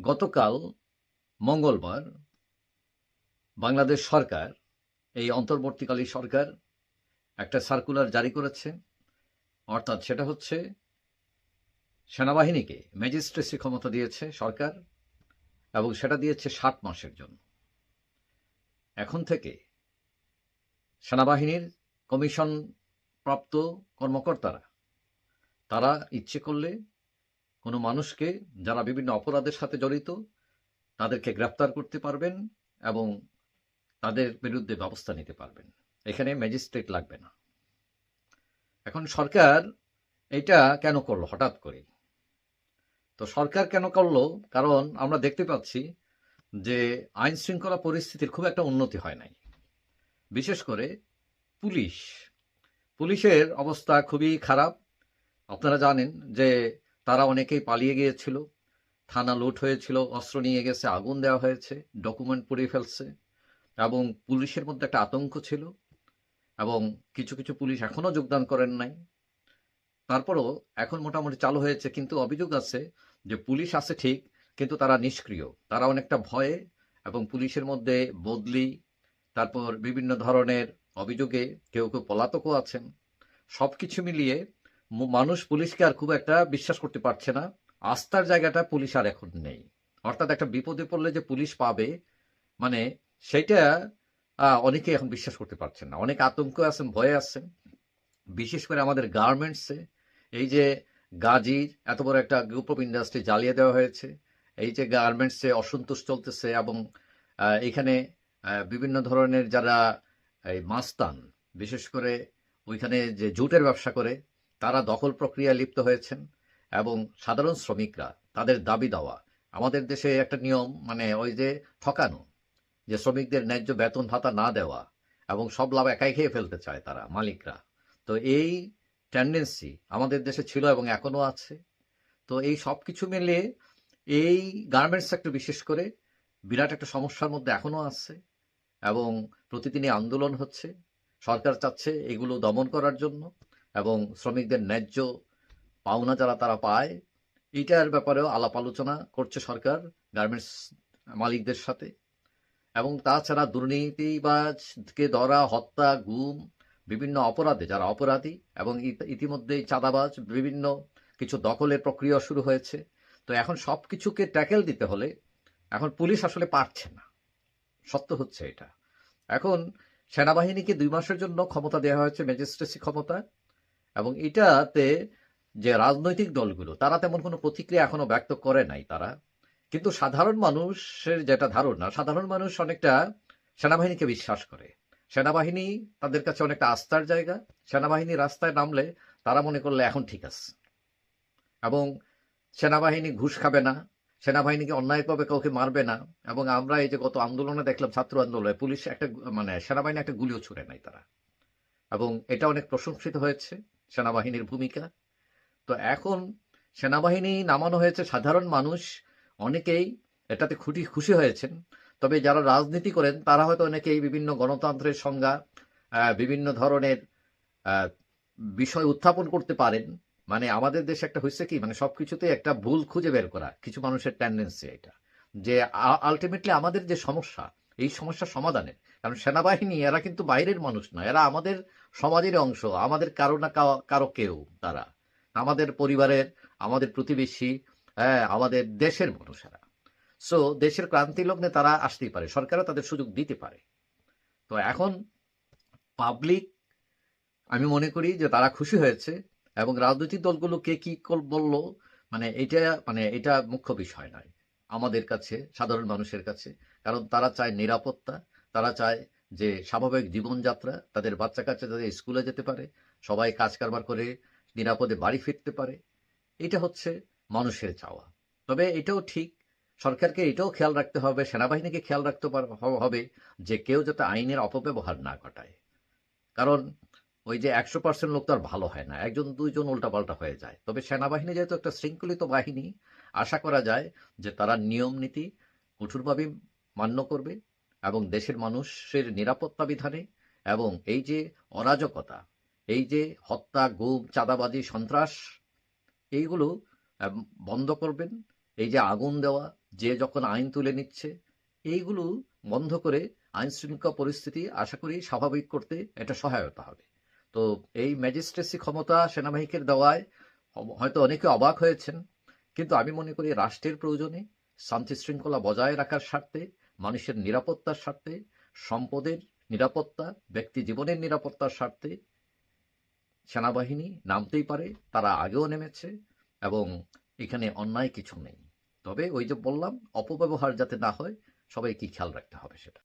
গতকাল মঙ্গলবার বাংলাদেশ সরকার, এই অন্তর্বর্তীকালীন সরকার একটা সার্কুলার জারি করেছে। অর্থাৎ সেটা হচ্ছে সেনাবাহিনীকে ম্যাজিস্ট্রেসি ক্ষমতা দিয়েছে সরকার, এবং সেটা দিয়েছে 7 মাসের জন্য। এখন থেকে সেনাবাহিনীর কমিশন প্রাপ্ত কর্মকর্তারা তারা ইচ্ছে করলে কোনো মানুষকে যারা বিভিন্ন অপরাধের সাথে জড়িত তাদেরকে গ্রেফতার করতে পারবেন এবং তাদের বিরুদ্ধে ব্যবস্থা নিতে পারবেন। এখানে ম্যাজিস্ট্রেট লাগবে না। এখন সরকার এটা কেন করলো হঠাৎ করে? তো সরকার কেন করলো? কারণ আমরা দেখতে পাচ্ছি যে আইন শৃঙ্খলা পরিস্থিতির খুব একটা উন্নতি হয় নাই। বিশেষ করে পুলিশের অবস্থা খুবই খারাপ। আপনারা জানেন যে তারা অনেকেই পালিয়ে গিয়েছিল, থানা লুট হয়েছিল, অস্ত্র নিয়ে গেছে, আগুন দেওয়া হয়েছে, ডকুমেন্ট পুড়িয়ে ফেলছে, এবং পুলিশের মধ্যে একটা আতঙ্ক ছিল, এবং কিছু কিছু পুলিশ এখনো যোগদান করেন নাই। তারপরও এখন মোটামুটি চালু হয়েছে, কিন্তু অভিযোগ আছে যে পুলিশ আছে ঠিক, কিন্তু তারা নিষ্ক্রিয়, তারা অনেকটা ভয়ে, এবং পুলিশের মধ্যে বদলি, তারপর বিভিন্ন ধরনের অভিযোগে কেউ কেউ পলাতকও আছেন। সবকিছু মিলিয়ে মানুষ পুলিশকে আর খুব একটা বিশ্বাস করতে পারছে না। আস্থার জায়গাটা পুলিশ আর এখন নেই। অর্থাৎ একটা বিপদে পড়লে যে পুলিশ পাবে, মানে সেটা অনেকে এখন বিশ্বাস করতে পারছেন না। অনেক আতঙ্ক আছেন, ভয়ে আছেন। বিশেষ করে আমাদের গার্মেন্টসে এই যে গাজীর এত বড় একটা গ্রুপ অফ ইন্ডাস্ট্রি জ্বালিয়ে দেওয়া হয়েছে, এই যে গার্মেন্টসে অসন্তোষ চলতেছে, এবং এখানে বিভিন্ন ধরনের যারা এই মাস্তান, বিশেষ করে ওইখানে যে জুটের ব্যবসা করে, তারা দখল প্রক্রিয়া লিপ্ত হয়েছেন, এবং সাধারণ শ্রমিকরা তাদের দাবি দেওয়া। আমাদের দেশে একটা নিয়ম, মানে ওই যে ঠকানো, যে শ্রমিকদের ন্যায্য বেতন ভাতা না দেওয়া, এবং সব লাভ একাই খেয়ে ফেলতে চায় তারা মালিকরা। তো এই টেন্ডেন্সি আমাদের দেশে ছিল এবং এখনো আছে। তো এই সব কিছু মিলিয়ে এই গার্মেন্টস সেক্টর বিশেষ করে বিরাট একটা সমস্যার মধ্যে এখনো আছে, এবং প্রতিদিনই আন্দোলন হচ্ছে। সরকার চাচ্ছে এগুলো দমন করার জন্য, এবং শ্রমিকদের ন্যায্য পাওনা যারা তারা পায়, এইটার ব্যাপারেও আলাপ আলোচনা করছে সরকার গার্মেন্টস মালিকদের সাথে। এবং তাছাড়া দুর্নীতিবাজকে ধরা, হত্যা, গুম, বিভিন্ন অপরাধে যারা অপরাধী, এবং ইতিমধ্যেই চাঁদাবাজ, বিভিন্ন কিছু দখলের প্রক্রিয়া শুরু হয়েছে। তো এখন সব কিছুকে ট্যাকেল দিতে হলে এখন পুলিশ আসলে পারছে না, সত্য হচ্ছে এটা। এখন সেনাবাহিনীকে 2 মাসের জন্য ক্ষমতা দেওয়া হয়েছে, ম্যাজিস্ট্রেসি ক্ষমতা, এবং এটাতে যে রাজনৈতিক দলগুলো তারা তেমন কোনো প্রতিক্রিয়া এখনো ব্যক্ত করে নাই তারা। কিন্তু সাধারণ মানুষের যেটা ধারণা, সাধারণ মানুষ অনেকটা সেনাবাহিনীকে বিশ্বাস করে। সেনাবাহিনী তাদের কাছে অনেকটা আস্থার জায়গা। সেনাবাহিনী রাস্তায় নামলে তারা মনে করলে এখন ঠিক আছে, এবং সেনাবাহিনী ঘুষ খাবে না, সেনাবাহিনীকে অন্যায়ভাবে কাউকে মারবে না। এবং আমরা এই যে গত আন্দোলনে দেখলাম, ছাত্র আন্দোলনে পুলিশ একটা, মানে সেনাবাহিনী একটা গুলিও ছুড়ে নাই তারা, এবং এটা অনেক প্রশংসিত হয়েছে সেনাবাহিনীর ভূমিকা। তো এখন সেনাবাহিনী নামানো হয়েছে, সাধারণ মানুষ অনেকেই এটাতে খুশি হয়েছেন। তবে যারা রাজনীতি করেন তারা হয়তো অনেকেই বিভিন্ন গণতন্ত্রের সংজ্ঞা, বিভিন্ন ধরনের বিষয় উত্থাপন করতে পারেন। মানে আমাদের দেশে একটা হয়েছে কি, মানে সবকিছুতে একটা ভুল খুঁজে বের করা কিছু মানুষের টেন্ডেন্সি এটা, যে আলটিমেটলি আমাদের যে সমস্যা, এই সমস্যার সমাধানের, কারণ সেনাবাহিনী এরা কিন্তু বাইরের মানুষ না, এরা আমাদের সমাজের অংশ, আমাদের কারো না কারো কেউ তারা, আমাদের পরিবারের, আমাদের প্রতিবেশী, হ্যাঁ, আমাদের দেশের মানুষেরা। সো দেশের ক্রান্তি লগ্নে তারা আসতেই পারে, সরকারও তাদের সুযোগ দিতে পারে। তো এখন পাবলিক, আমি মনে করি যে তারা খুশি হয়েছে, এবং রাজনৈতিক দলগুলো কে কি বলল, মানে এটা মুখ্য বিষয় নয় আমাদের কাছে, সাধারণ মানুষের কাছে। কারণ তারা চায় নিরাপত্তা, তারা চায় যে স্বাভাবিক জীবনযাত্রা, তাদের বাচ্চা কাচ্চা তাদের স্কুলে যেতে পারে, সবাই কাজ কারবার করে নিরাপদে বাড়ি ফিরতে পারে। এটা হচ্ছে মানুষের চাওয়া। তবে এটাও ঠিক, সরকারকে এটাও খেয়াল রাখতে হবে, সেনাবাহিনীকে খেয়াল রাখতে হবে যে কেউ যাতে আইনের অপব্যবহার না ঘটায়। কারণ ওই যে 100% লোক তো আর ভালো হয় না, 1-2 জন উল্টাপাল্টা হয়ে যায়। তবে সেনাবাহিনী যেহেতু একটা শৃঙ্খলিত বাহিনী, আশা করা যায় যে তারা নিয়ম নীতি কঠোরভাবে মান্য করবে, এবং দেশের মানুষের নিরাপত্তা বিধানে, এবং এই যে অরাজকতা, এই যে হত্যা, গুম, চাঁদাবাজি, সন্ত্রাস, এইগুলো বন্ধ করবেন, এই যে আগুন দেওয়া, যে যখন আইন তুলে নিচ্ছে, এইগুলো বন্ধ করে আইন শৃঙ্খলা পরিস্থিতি আশা করি স্বাভাবিক করতে এটা সহায়তা হবে। তো এই ম্যাজিস্ট্রেসি ক্ষমতা সেনাবাহিনীকে দেওয়ায় হয়তো অনেকে অবাক হয়েছেন, কিন্তু আমি মনে করি রাষ্ট্রের প্রয়োজনে, শান্তি শৃঙ্খলা বজায় রাখার স্বার্থে, মানুষের নিরাপত্তার স্বার্থে, সম্পদের নিরাপত্তা, ব্যক্তি জীবনের নিরাপত্তার স্বার্থে সেনাবাহিনী নামতেই পারে। তারা আগেও নেমেছে এবং এখানে অন্যায় কিছু নেই। তবে ওই যে বললাম, অপব্যবহার যাতে না হয় সবাইকে খেয়াল রাখতে হবে সেটা।